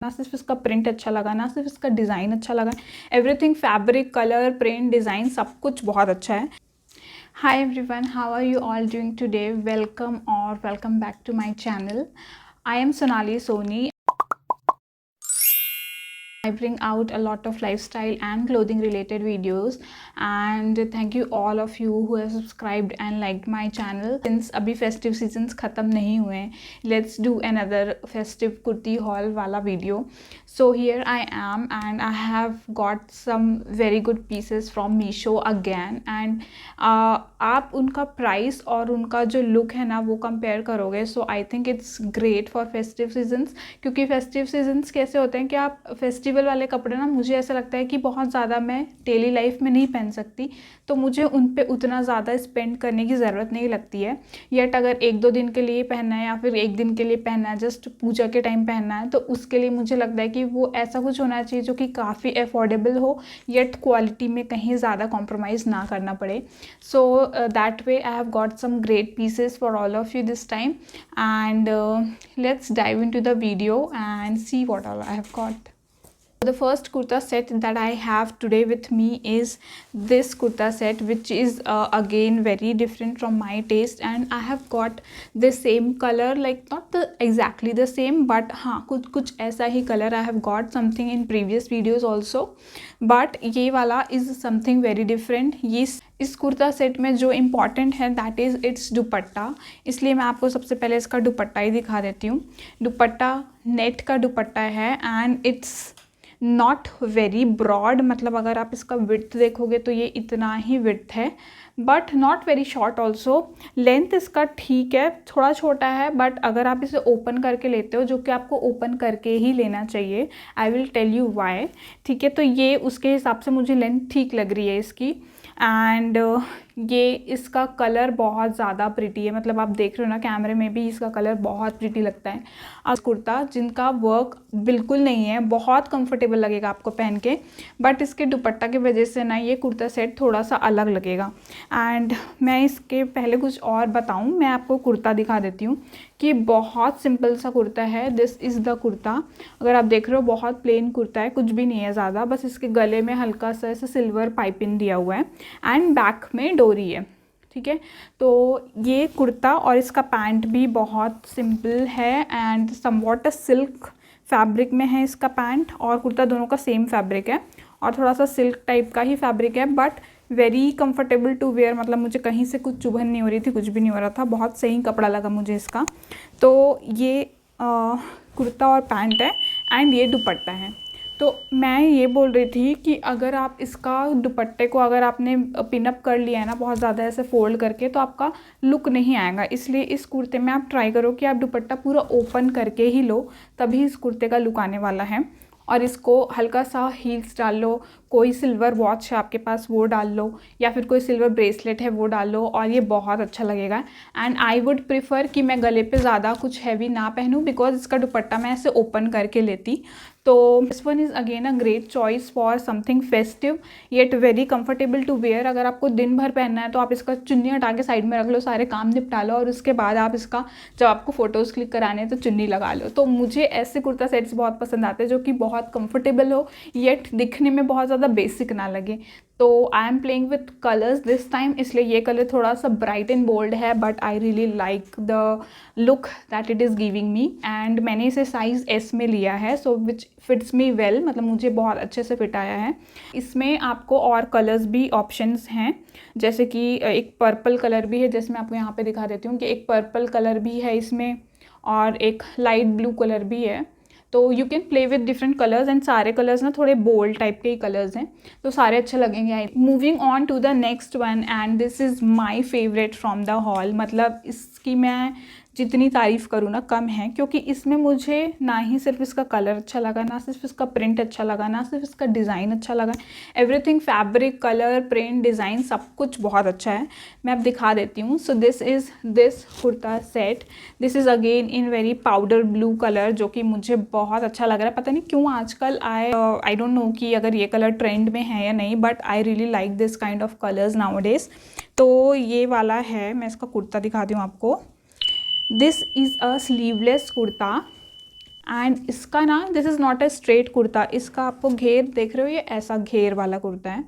ना सिर्फ इसका प्रिंट अच्छा लगा, ना सिर्फ इसका डिज़ाइन अच्छा लगा, everything fabric, colour, print, design सब कुछ बहुत अच्छा है। Hi everyone, how are you all doing today? Welcome back to my channel. I am Sonali Soni. I bring out a lot of lifestyle and clothing related videos, and thank you all of you who have subscribed and liked my channel. Since अभी festive seasons ख़त्म नहीं हुए हैं, let's do another festive kurti haul वाला video. So here I am and I have got some very good pieces from Meesho again, and आप उनका price और उनका जो लुक है ना वो कंपेयर करोगे, so I think it's great for festive seasons. क्योंकि फेस्टिव सीजन्स कैसे होते हैं कि आप फेस्टिवल वाले कपड़े ना, मुझे ऐसा लगता है कि बहुत ज़्यादा मैं डेली लाइफ में नहीं पहन सकती, तो मुझे उन पे उतना ज़्यादा स्पेंड करने की ज़रूरत नहीं लगती है. येट अगर 1-2 दिन के लिए पहनना है या फिर 1 दिन के लिए पहनना है, जस्ट पूजा के टाइम पहनना है, तो उसके लिए मुझे लगता है कि वो ऐसा कुछ होना चाहिए जो कि काफ़ी अफोर्डेबल हो, येट क्वालिटी में कहीं ज़्यादा कॉम्प्रोमाइज़ ना करना पड़े. So that way I have got some great pieces for all of you this time, and let's dive into the video and see what all I have got. The first kurta set that I have today with me is this kurta set, which is again very different from my taste, and I have got the same color, like not the exactly the same, but हाँ कुछ ऐसा ही color. I have got something in previous videos also, but ये वाला is something very different. ये इस kurta set में जो important है दैट इज़ इट्स दुपट्टा. इसलिए मैं आपको सबसे पहले इसका दुपट्टा ही दिखा देती हूँ. दुपट्टा नेट का दुपट्टा है and it's not very broad, मतलब अगर आप इसका विड्थ देखोगे तो ये इतना ही विड्थ है, but not very short also. Length इसका ठीक है, थोड़ा छोटा है, बट अगर आप इसे ओपन करके लेते हो, जो कि आपको ओपन करके ही लेना चाहिए, I will tell you why. ठीक है, तो ये उसके हिसाब से मुझे लेंथ ठीक लग रही है इसकी. एंड ये इसका कलर बहुत ज़्यादा प्रिटी है, मतलब आप देख रहे हो ना कैमरे में भी इसका कलर बहुत प्रिटी लगता है. आज कुर्ता जिनका वर्क बिल्कुल नहीं है, बहुत कंफर्टेबल लगेगा आपको पहन के, बट इसके दुपट्टा की वजह से ना ये कुर्ता सेट थोड़ा सा अलग लगेगा. एंड मैं इसके पहले कुछ और बताऊं, मैं आपको कुर्ता दिखा देती हूँ कि बहुत सिंपल सा कुर्ता है. This is the kurta. अगर आप देख रहे हो बहुत प्लेन कुर्ता है, कुछ भी नहीं है ज़्यादा, बस इसके गले में हल्का सा ऐसा सिल्वर पाइपिंग दिया हुआ है एंड बैक में डोरी है. ठीक है, तो ये कुर्ता और इसका पैंट भी बहुत सिंपल है and somewhat a silk fabric में है इसका पैंट, और कुर्ता दोनों का सेम फैब्रिक है और थोड़ा सा सिल्क टाइप का ही फैब्रिक है, but very comfortable to wear. मतलब मुझे कहीं से कुछ चुभन नहीं हो रही थी, कुछ भी नहीं हो रहा था, बहुत सही कपड़ा लगा मुझे इसका. तो ये कुर्ता और पैंट है एंड ये दुपट्टा है. तो मैं ये बोल रही थी कि अगर आप इसका दुपट्टे को अगर आपने पिनअप कर लिया है ना बहुत ज़्यादा ऐसे फोल्ड करके, तो आपका लुक नहीं आएगा. इसलिए इस कुर्ते में आप ट्राई करो कि आप दुपट्टा पूरा ओपन करके ही लो, तभी इस कुर्ते का लुक आने वाला है. और इसको हल्का सा हील्स डाल लो, कोई सिल्वर वॉच है आपके पास वो डाल लो, या फिर कोई सिल्वर ब्रेसलेट है वो डाल लो, और ये बहुत अच्छा लगेगा. एंड आई वुड प्रिफर कि मैं गले पे ज़्यादा कुछ हैवी ना पहनूं, बिकॉज इसका दुपट्टा मैं ऐसे ओपन करके लेती. तो this one is again a great choice for something festive yet very comfortable to wear. अगर आपको दिन भर पहनना है तो आप इसका चुन्नी हटा के साइड में रख लो, सारे काम निपटा लो, और उसके बाद आप इसका जब आपको फ़ोटोज़ क्लिक कराने हैं तो चुन्नी लगा लो. तो मुझे ऐसे कुर्ता सेट्स बहुत पसंद आते हैं जो कि बहुत कंफर्टेबल हो येट दिखने में बहुत ज़्यादा बेसिक ना लगे. तो I am playing with colours this time, इसलिए ये कलर थोड़ा सा ब्राइट एंड बोल्ड है, but I really like the look that it is giving me. And मैंने इसे साइज़ एस में लिया है, सो विच फिट्स मी वेल, मतलब मुझे बहुत अच्छे से फिट आया है. इसमें आपको और कलर्स भी ऑप्शंस हैं, जैसे कि एक पर्पल कलर भी है, जैसे मैं आपको यहाँ पे दिखा देती हूँ कि एक पर्पल कलर भी है इसमें, और एक लाइट ब्लू कलर भी है. तो you can play with different colours, and सारे कलर्स ना थोड़े बोल्ड टाइप के ही कलर्स हैं, तो सारे अच्छे लगेंगे. Moving on to the next one, and this is my favourite from the haul. मतलब इसकी मैं जितनी तारीफ़ करूँ ना कम है, क्योंकि इसमें मुझे ना ही सिर्फ इसका कलर अच्छा लगा, ना सिर्फ इसका प्रिंट अच्छा लगा, ना सिर्फ इसका डिज़ाइन अच्छा लगा, everything fabric, colour, print, design सब कुछ बहुत अच्छा है. मैं अब दिखा देती हूँ. सो this is this kurta set. This is again in very powder blue colour, जो कि मुझे बहुत अच्छा लग रहा है. पता नहीं क्यों आजकल आई डोंट नो कि अगर ये कलर ट्रेंड में है या नहीं, but I really like this kind of colours nowadays. तो ये वाला है, मैं इसका कुर्ता दिखाती हूँ आपको. This is a sleeveless kurta and इसका ना this is not a straight kurta, इसका आपको घेर देख रहे हो, ये ऐसा घेर वाला कुर्ता है।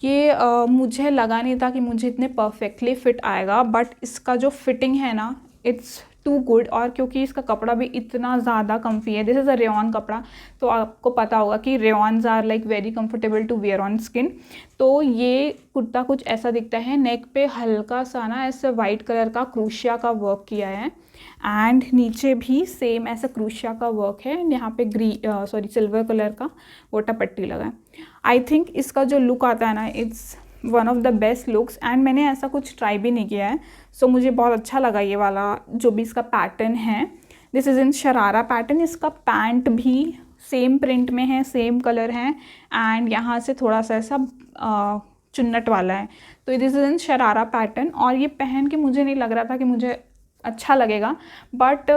ये मुझे लगा नहीं था कि मुझे इतने परफेक्टली फिट आएगा, बट इसका जो फिटिंग है ना इट्स टू गुड। और क्योंकि इसका कपड़ा भी इतना ज़्यादा कम्फी है, दिस इज़ अ रेयॉन कपड़ा, तो आपको पता होगा कि rayons are like very comfortable to wear on skin. तो ये कुर्ता कुछ ऐसा दिखता है, नेक पे हल्का सा ना ऐसे वाइट कलर का क्रूशिया का वर्क किया है, एंड नीचे भी सेम ऐसा क्रूशिया का वर्क है, यहाँ पे सिल्वर कलर का गोटा पट्टी लगा है। आई थिंक इसका जो लुक आता है ना it's one of the best looks, and मैंने ऐसा कुछ ट्राई भी नहीं किया है, सो मुझे बहुत अच्छा लगा ये वाला जो भी इसका पैटर्न है। This is in sharara pattern. इसका पैंट भी सेम प्रिंट में है, सेम कलर है, एंड यहाँ से थोड़ा सा ऐसा चुन्नट वाला है। तो this is in sharara pattern, और ये पहन के मुझे नहीं लग रहा था कि मुझे अच्छा लगेगा, बट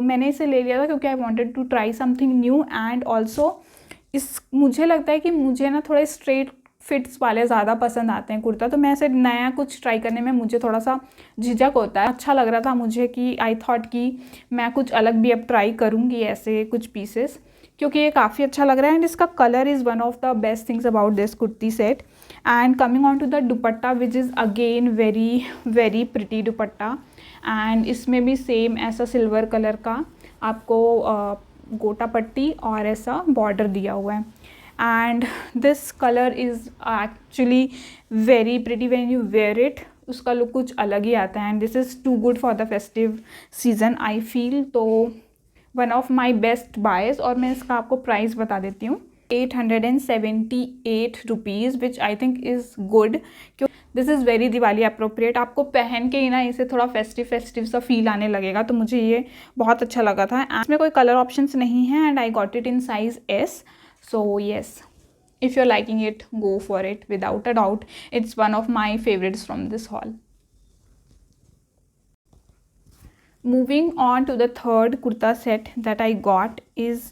मैंने इसे ले लिया था क्योंकि I wanted to try something new. And also मुझे लगता है कि मुझे ना थोड़े स्ट्रेट फिट्स वाले ज़्यादा पसंद आते हैं कुर्ता, तो मैं ऐसे नया कुछ ट्राई करने में मुझे थोड़ा सा झिझक होता है। अच्छा लग रहा था मुझे कि आई थॉट कि मैं कुछ अलग भी अब ट्राई करूँगी ऐसे कुछ पीसेस, क्योंकि ये काफ़ी अच्छा लग रहा है। एंड इसका colour is one of the best things about this kurti set. And coming on to the dupatta which is again very very pretty dupatta, and इसमें भी सेम ऐसा सिल्वर कलर का आपको गोटा पट्टी और ऐसा बॉर्डर दिया हुआ है। And this colour is actually very pretty when you wear it, उसका लुक कुछ अलग ही आता है, and this is too good for the festive season I feel. तो one of my best buys, और मैं इसका आपको प्राइस बता देती हूँ, 878 rupees, which I think is good. क्यों this is very Diwali appropriate, आपको पहन के ही ना इसे थोड़ा फेस्टिव सा फील आने लगेगा, तो मुझे ये बहुत अच्छा लगा था। इसमें कोई कलर ऑप्शंस नहीं है, and I got it in size S. So yes, if you're liking it, go for it without a doubt. It's one of my favorites from this haul. Moving on to the third kurta set that I got is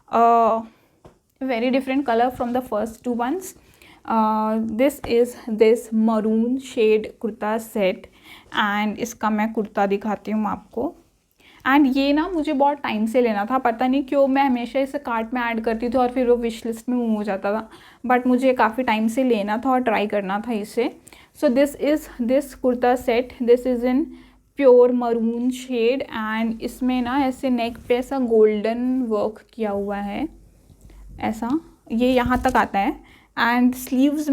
a very different color from the first two ones. This is this maroon shade kurta set, and इसका मैं कुर्ता दिखाती हूँ आपको। And ये ना मुझे बहुत time से लेना था, पता नहीं क्यों मैं हमेशा इसे कार्ट में ऐड करती थी और फिर वो विश लिस्ट में मूव हो जाता था, बट मुझे काफ़ी टाइम से लेना था और ट्राई करना था इसे। So this is this kurta set, this is in pure maroon shade, and इसमें ना ऐसे नेक पे ऐसा गोल्डन वर्क किया हुआ है, ऐसा ये यहाँ तक आता है। And sleeves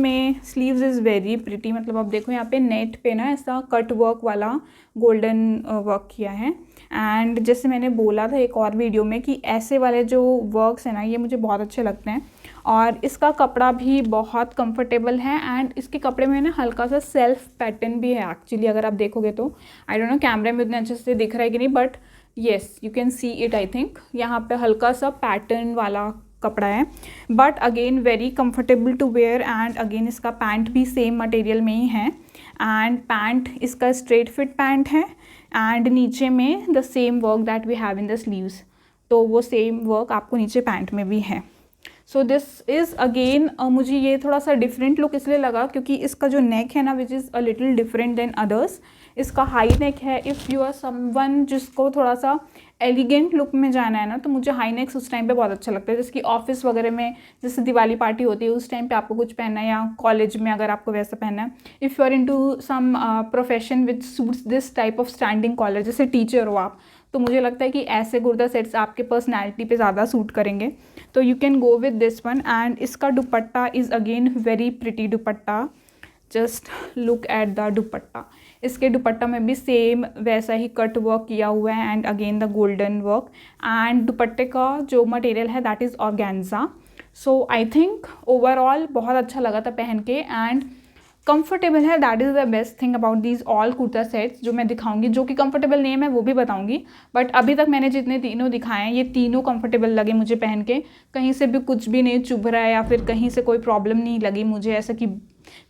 is very pretty, मतलब आप देखो यहाँ पे नेट पे ना ऐसा कट वर्क वाला गोल्डन वर्क किया है। एंड जैसे मैंने बोला था एक और वीडियो में कि ऐसे वाले जो वर्क्स हैं ना ये मुझे बहुत अच्छे लगते हैं, और इसका कपड़ा भी बहुत कंफर्टेबल है, एंड इसके कपड़े में ना हल्का सा सेल्फ पैटर्न भी है एक्चुअली, अगर आप देखोगे तो। आई डोंट नो कैमरे में उतने अच्छे से दिख रहा है कि नहीं, but yes you can see it. I think यहाँ पे हल्का सा पैटर्न वाला कपड़ा है, बट अगेन वेरी कंफर्टेबल टू वेयर। एंड अगेन इसका पैंट भी सेम मटेरियल में ही है, एंड पैंट इसका स्ट्रेट फिट पैंट है, एंड नीचे में the same work that we have in the sleeves, तो वो सेम वर्क आपको नीचे पैंट में भी है। सो दिस इज़ अगेन मुझे ये थोड़ा सा डिफरेंट लुक इसलिए लगा क्योंकि इसका जो नेक है ना which is a little different than others. इसका हाई नेक है, इफ़ यू आर समवन जिसको थोड़ा सा एलिगेंट लुक में जाना है ना, तो मुझे हाई नेक्स उस टाइम पे बहुत अच्छा लगता है, जैसे कि ऑफिस वगैरह में जैसे दिवाली पार्टी होती है उस टाइम पे आपको कुछ पहनना है, या कॉलेज में अगर आपको वैसा पहनना है, if you are into some profession which suits this type of standing collar, जैसे टीचर हो आप, तो मुझे लगता है कि ऐसे कुर्ता सेट्स आपके पर्सनैलिटी पे ज़्यादा सूट करेंगे, तो you can go with this one. And इसका dupatta is again very pretty dupatta, just look at the dupatta. इसके दुपट्टा में भी सेम वैसा ही कट वर्क किया हुआ है, and again the golden work, and दुपट्टे का जो मटेरियल है that is organza. So I think overall बहुत अच्छा लगा था पहन के, एंड कंफर्टेबल है, that is the best thing about these all kurta sets जो मैं दिखाऊंगी। जो कि कंफर्टेबल नहीं है मैं वो भी बताऊंगी, बट अभी तक मैंने जितने तीनों दिखाए हैं ये तीनों कंफर्टेबल लगे मुझे पहन के, कहीं से भी कुछ भी नहीं चुभ रहा है, या फिर कहीं से कोई प्रॉब्लम नहीं लगी मुझे, ऐसा कि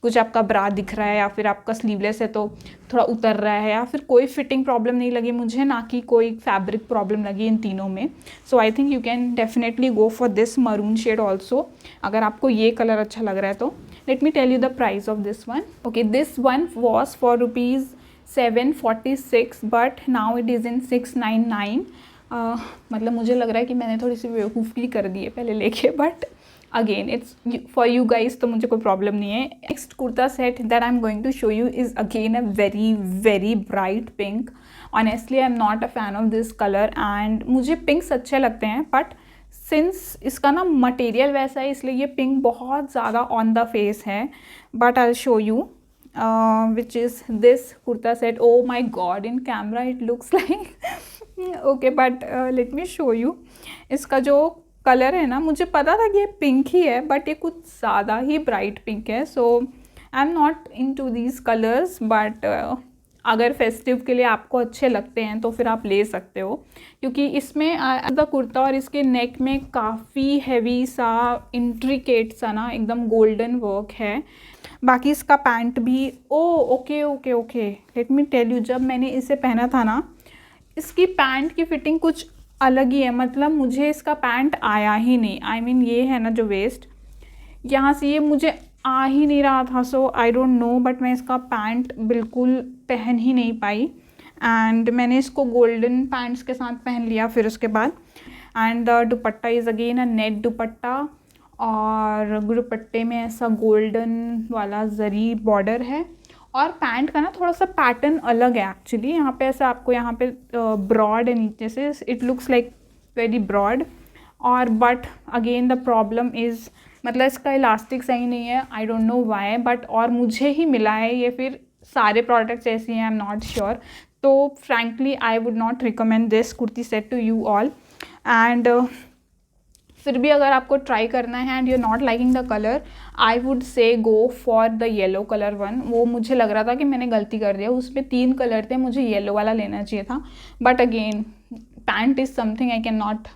कुछ आपका ब्रा दिख रहा है या फिर आपका स्लीवलेस है तो थोड़ा उतर रहा है, या फिर कोई फिटिंग प्रॉब्लम नहीं लगी मुझे, ना कि कोई फैब्रिक प्रॉब्लम लगी इन तीनों में। So I think you can definitely go for this maroon shade also, अगर आपको ये कलर अच्छा लग रहा है तो। Let me tell you the price of this one. Okay, this one was for rupees 746, but now it is in 699। मतलब मुझे लग रहा है कि मैंने थोड़ी सी बेवकूफ़ी कर दी है पहले लेके, but again it's for you guys, तो मुझे कोई प्रॉब्लम नहीं है। Next kurta set that I am going to show you is again a very very bright pink. Honestly I am not a fan of this colour and मुझे pinks अच्छे लगते हैं, but since इसका ना मटेरियल वैसा है इसलिए ये पिंक बहुत ज़्यादा ऑन द फेस है। But I will show you which is this kurta set. Oh my god, in camera it looks like okay, but let me show you. इसका जो कलर है ना, मुझे पता था कि ये पिंक ही है, बट ये कुछ ज़्यादा ही ब्राइट पिंक है। So I am not into these colours, but अगर फेस्टिव के लिए आपको अच्छे लगते हैं तो फिर आप ले सकते हो, क्योंकि इसमें द कुर्ता और इसके नेक में काफ़ी हैवी सा इंट्रिकेट सा ना एकदम गोल्डन वर्क है। बाकी इसका पैंट भी okay okay okay, let me tell you, जब मैंने इसे पहना था ना, इसकी पैंट की फिटिंग कुछ अलग ही है। मतलब मुझे इसका पैंट आया ही नहीं। आई मीन ये है ना जो वेस्ट, यहाँ से ये मुझे आ ही नहीं रहा था। सो आई डोंट नो, बट मैं इसका पैंट बिल्कुल पहन ही नहीं पाई। एंड मैंने इसको गोल्डन पैंट्स के साथ पहन लिया फिर उसके बाद। And the dupatta is again a net दुपट्टा, और दुपट्टे में ऐसा गोल्डन वाला जरी बॉर्डर है, और पैंट का ना थोड़ा सा पैटर्न अलग है एक्चुअली। यहाँ पे ऐसा आपको यहाँ पे ब्रॉड है नीचे से, it looks like very broad. और but again the problem is, मतलब इसका इलास्टिक सही नहीं है, I don't know why, but और मुझे ही मिला है ये, फिर सारे प्रोडक्ट्स ऐसे हैं, आई एम नॉट श्योर। तो frankly I would not recommend this kurti set to you all. And फिर भी अगर आपको ट्राई करना है and you are not liking the colour, I would say go for the yellow colour one. वो मुझे लग रहा था कि मैंने गलती कर दिया, उसमें 3 कलर थे, मुझे येलो वाला लेना चाहिए था। But again pant is something I can not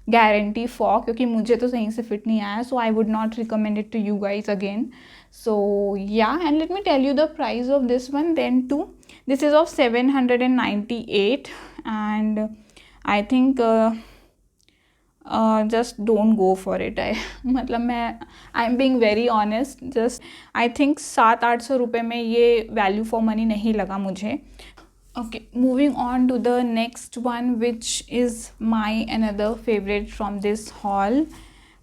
guarantee for, क्योंकि मुझे तो सही से फिट नहीं आया। So I would not recommend it to you guys again. So yeah, and let me tell you the price of this one then too. This is of 798 and I think just don't go for it. मतलब I am being very honest, just I think 700-800 रुपये में ये value for money नहीं लगा मुझे। Okay, moving on to the next one which is my another favourite from this haul,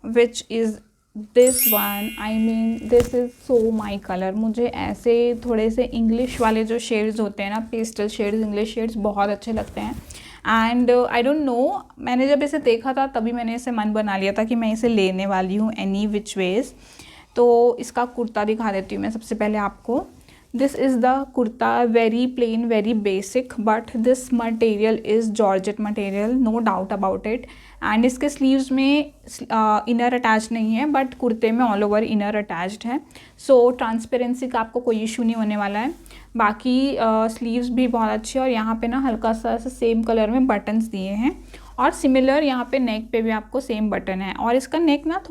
which is this one. I mean this is so my colour. मुझे ऐसे थोड़े से इंग्लिश वाले जो शेड्स होते हैं ना, पेस्टल शेड्स, इंग्लिश शेड्स बहुत अच्छे लगते हैं। एंड आई डोंट नो, मैंने जब इसे देखा था तभी मैंने इसे मन बना लिया था कि मैं इसे लेने वाली हूँ एनी विच वेज। तो इसका कुर्ता दिखा देती हूँ मैं सबसे पहले आपको। This is the kurta, very plain, very basic, but this material is georgette material, no doubt about it. And इसके स्लीव्स में इनर अटैच नहीं है, बट कुर्ते में ऑल ओवर इनर अटैच्ड है। सो ट्रांसपेरेंसी का आपको कोई इशू नहीं होने वाला है। बाकी स्लीव्स भी बहुत अच्छे, और यहाँ पे ना हल्का सा सेम कलर में बटन्स दिए हैं, और सिमिलर यहाँ पे नेक पे भी आपको सेम बटन है। और इसका नेक ना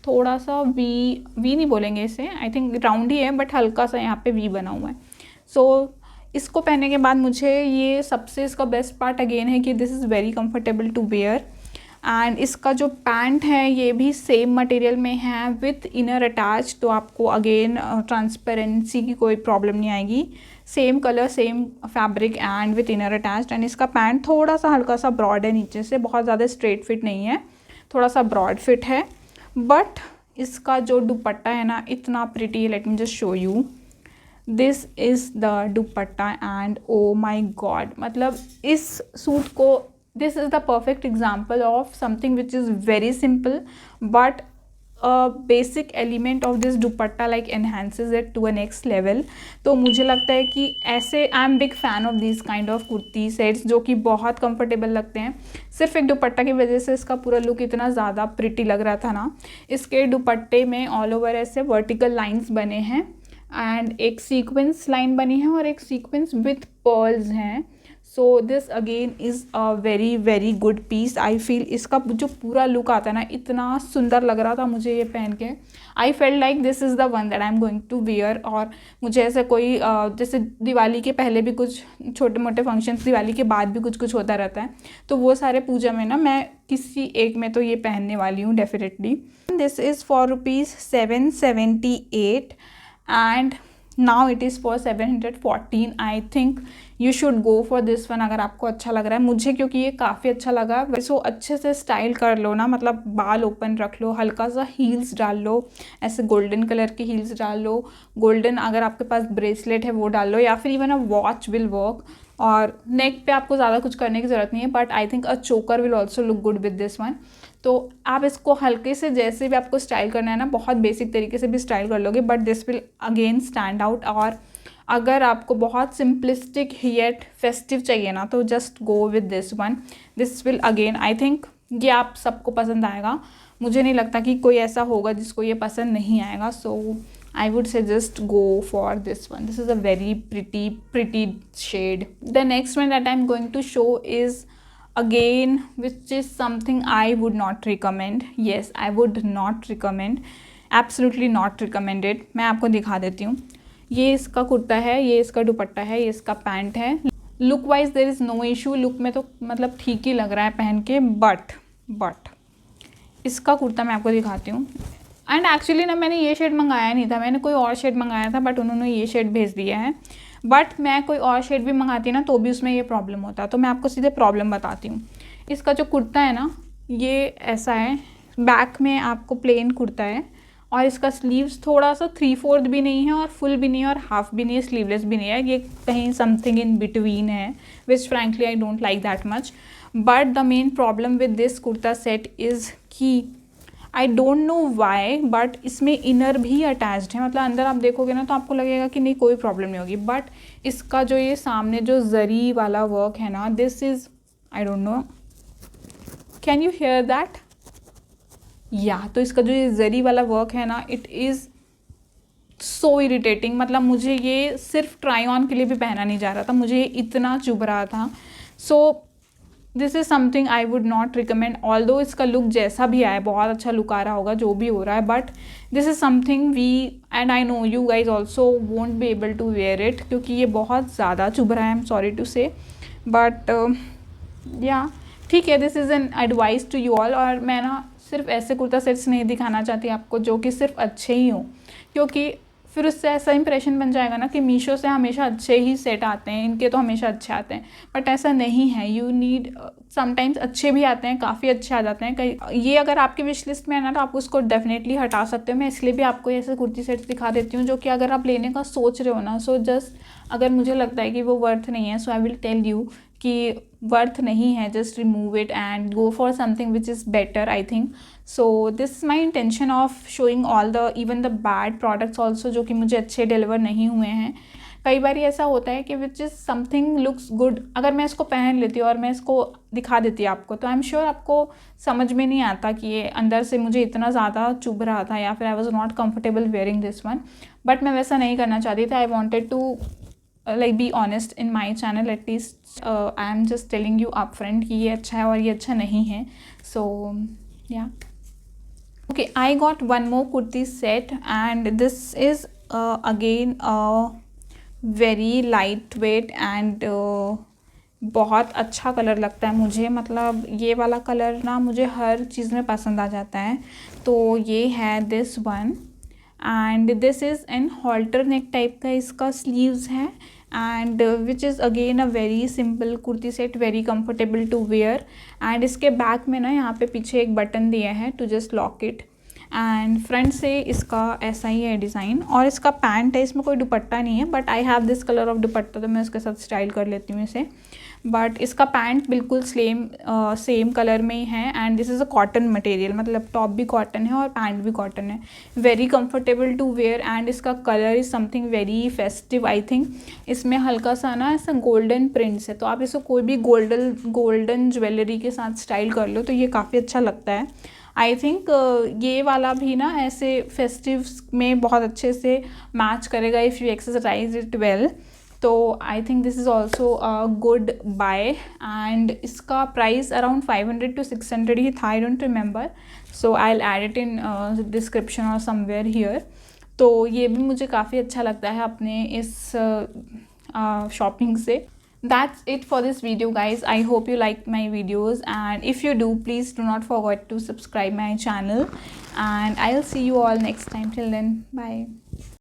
थोड़ा सा वी नहीं बोलेंगे इसे, आई थिंक राउंड ही है, बट हल्का सा यहाँ पे वी बना हुआ है। सो इसको पहनने के बाद मुझे ये सबसे इसका बेस्ट पार्ट अगेन है कि this is very comfortable to where. And इसका जो पैंट है ये भी सेम मटेरियल में है विथ इनर अटैच, तो आपको अगेन ट्रांसपेरेंसी की कोई प्रॉब्लम नहीं आएगी। Same colour, same fabric and with inner attached. And इसका पैंट थोड़ा सा हल्का सा ब्रॉड है नीचे से, बहुत ज़्यादा स्ट्रेट फिट नहीं है, थोड़ा सा ब्रॉड फिट है। बट इसका जो दुपट्टा है ना, इतना प्रिटी है। Let me just show you, this is the dupatta and oh my god, मतलब इस सूट को, this is the perfect example of something which is very simple, but basic element of this dupatta like enhances it to a next level. तो मुझे लगता है कि ऐसे I am big fan of this kind of kurti sets जो कि बहुत comfortable लगते हैं। सिर्फ एक दुपट्टा की वजह से इसका पूरा लुक इतना ज़्यादा प्रिटी लग रहा था ना। इसके दुपट्टे में ऑल ओवर ऐसे वर्टिकल लाइंस बने हैं, एंड एक सीक्वेंस लाइन बनी है, और एक सीक्वेंस विथ पर्ल्स हैं। So this again is a very very good piece. I feel इसका जो पूरा लुक आता है ना, इतना सुंदर लग रहा था मुझे ये पहन के। I felt like this is the one that I am going to wear. और मुझे ऐसे कोई जैसे दिवाली के पहले भी कुछ छोटे मोटे फंक्शंस, दिवाली के बाद भी कुछ कुछ होता रहता है, तो वो सारे पूजा में ना मैं किसी एक में तो ये पहनने वाली हूँ definitely. This is for rupees 778 and now it is for 714. I think you should go for this one अगर आपको अच्छा लग रहा है. मुझे क्योंकि ये काफ़ी अच्छा लगा. सो अच्छे से स्टाइल कर लो ना, मतलब बाल ओपन रख लो, हल्का सा हील्स डाल लो, ऐसे गोल्डन कलर की हील्स डाल लो, गोल्डन अगर आपके पास ब्रेसलेट है वो डाल लो, या फिर even a watch will work. और नेक पे आपको ज़्यादा कुछ करने की ज़रूरत नहीं है, बट आई थिंक अ चोकर will also look good with this one. तो आप इसको हल्के से जैसे भी आपको स्टाइल करना है ना, बहुत बेसिक तरीके से भी स्टाइल कर लोगे, but this will again stand out. और अगर आपको बहुत सिंपलिस्टिक येट फेस्टिव चाहिए ना, तो just go with this one. This will again, I think ये आप सबको पसंद आएगा. मुझे नहीं लगता कि कोई ऐसा होगा जिसको ये पसंद नहीं आएगा. सो I would say just go for this one. This is a very pretty shade. The next one that I'm going to show is again, which is something I would not recommend. Yes, I would not recommend. Absolutely not recommend it. मैं आपको दिखा देती हूँ. ये इसका कुर्ता है, ये इसका दुपट्टा है, ये इसका पैंट है. Look wise there is no issue. Look में तो मतलब ठीक ही लग रहा है पहन के, बट इसका कुर्ता मैं आपको दिखाती हूँ. एंड एक्चुअली ना मैंने ये शेड मंगाया नहीं था, मैंने कोई और शेड मंगाया था, बट उन्होंने ये शेड भेज दिया है. बट मैं कोई और शेड भी मंगाती ना तो भी उसमें ये प्रॉब्लम होता. तो मैं आपको सीधे प्रॉब्लम बताती हूँ. इसका जो कुर्ता है ना, ये ऐसा है. बैक में आपको प्लेन कुर्ता है और इसका स्लीव्स थोड़ा सा 3/4 भी नहीं है और फुल भी नहीं है और हाफ भी नहीं है, स्लीवलेस भी नहीं है. ये कहीं समथिंग इन बिटवीन है, which frankly I don't like that much. But the main problem with this kurta set is कि I don't know why, but इसमें इनर भी अटैच्ड है. मतलब अंदर आप देखोगे ना तो आपको लगेगा कि नहीं कोई प्रॉब्लम नहीं होगी. बट इसका जो ये सामने जो जरी वाला वर्क है ना, this is, I don't no, can you here that? या तो इसका जो ये जरी वाला वर्क है ना, इट इज़ सो इरिटेटिंग. मतलब मुझे ये सिर्फ ट्राई ऑन के लिए भी पहना नहीं जा रहा था, मुझे ये इतना चुभ रहा था. सो this is something I would not recommend. Although इसका लुक जैसा भी आए, बहुत अच्छा लुक आ रहा होगा जो भी हो रहा है, but this is something we, and I know you guys also won't be able to wear it, क्योंकि ये बहुत ज़्यादा चुभ रहा है. I am sorry to say, but या ठीक है, this is an advice to you all. और मैं ना सिर्फ ऐसे कुर्ता सेट्स नहीं दिखाना चाहती आपको जो कि सिर्फ अच्छे ही हों, क्योंकि फिर उससे ऐसा इंप्रेशन बन जाएगा ना कि मीशो से हमेशा अच्छे ही सेट आते हैं, इनके तो हमेशा अच्छे आते हैं. बट ऐसा नहीं है. यू नीड समटाइम्स अच्छे भी आते हैं, काफ़ी अच्छे आ जाते हैं. कई ये अगर आपकी विश लिस्ट में है ना तो आप उसको डेफिनेटली हटा सकते हो. मैं इसलिए भी आपको ऐसे कुर्ती सेट्स दिखा देती हूँ जो कि अगर आप लेने का सोच रहे हो ना, सो जस्ट अगर मुझे लगता है कि वो वर्थ नहीं है, so I will tell you कि वर्थ नहीं है, just remove it and go for something which is better, I think. So this is my intention of showing all the even the bad products also जो कि मुझे अच्छे deliver नहीं हुए हैं. कई बार ऐसा होता है कि which is something looks good, अगर मैं इसको पहन लेती हूँ और मैं इसको दिखा देती आपको, तो आई एम श्योर आपको समझ में नहीं आता कि ये अंदर से मुझे इतना ज़्यादा चुभ रहा था या फिर I was not comfortable wearing this one. But मैं वैसा नहीं करना चाहती थी. I wanted to like be honest in my channel. At least I am just telling you upfront कि ये अच्छा है और ये अच्छा नहीं है. So yeah, okay, I got one more kurti set and this is again very lightweight and बहुत अच्छा कलर लगता है मुझे. मतलब ये वाला कलर ना मुझे हर चीज़ में पसंद आ जाता है. तो ये है this one and this is an halter neck type का इसका स्लीव्स है and which is again a very simple kurti set, very comfortable to where. And इसके बैक में ना यहाँ पे पीछे एक बटन दिया है to just lock it and front से इसका ऐसा ही है डिज़ाइन. और इसका पैंट है, इसमें कोई दुपट्टा नहीं है, but I have this colour of दुपट्टा तो मैं उसके साथ स्टाइल कर लेती हूँ इसे. बट इसका पैंट बिल्कुल सेम कलर में ही है and this is a cotton material. मतलब टॉप भी कॉटन है और पैंट भी कॉटन है. Very comfortable to where and इसका colour is something very festive. I think इसमें हल्का सा ना ऐसा गोल्डन प्रिंट्स है, तो आप इसको कोई भी गोल्डन ज्वेलरी के साथ स्टाइल कर लो तो ये काफ़ी अच्छा लगता है. आई थिंक ये वाला भी ना ऐसे फेस्टिव में बहुत अच्छे से मैच करेगा if you exercise it well. तो I think this is also a good buy and इसका प्राइस अराउंड 500 to 600 ही था, I don't remember. So I will add it in description और समवेयर हियर. तो ये भी मुझे काफ़ी अच्छा लगता है अपने इस शॉपिंग से. That's it for this video guys. I hope you like my videos and if you do, please do not forget to subscribe my channel and I'll see you all next time. Till then, bye.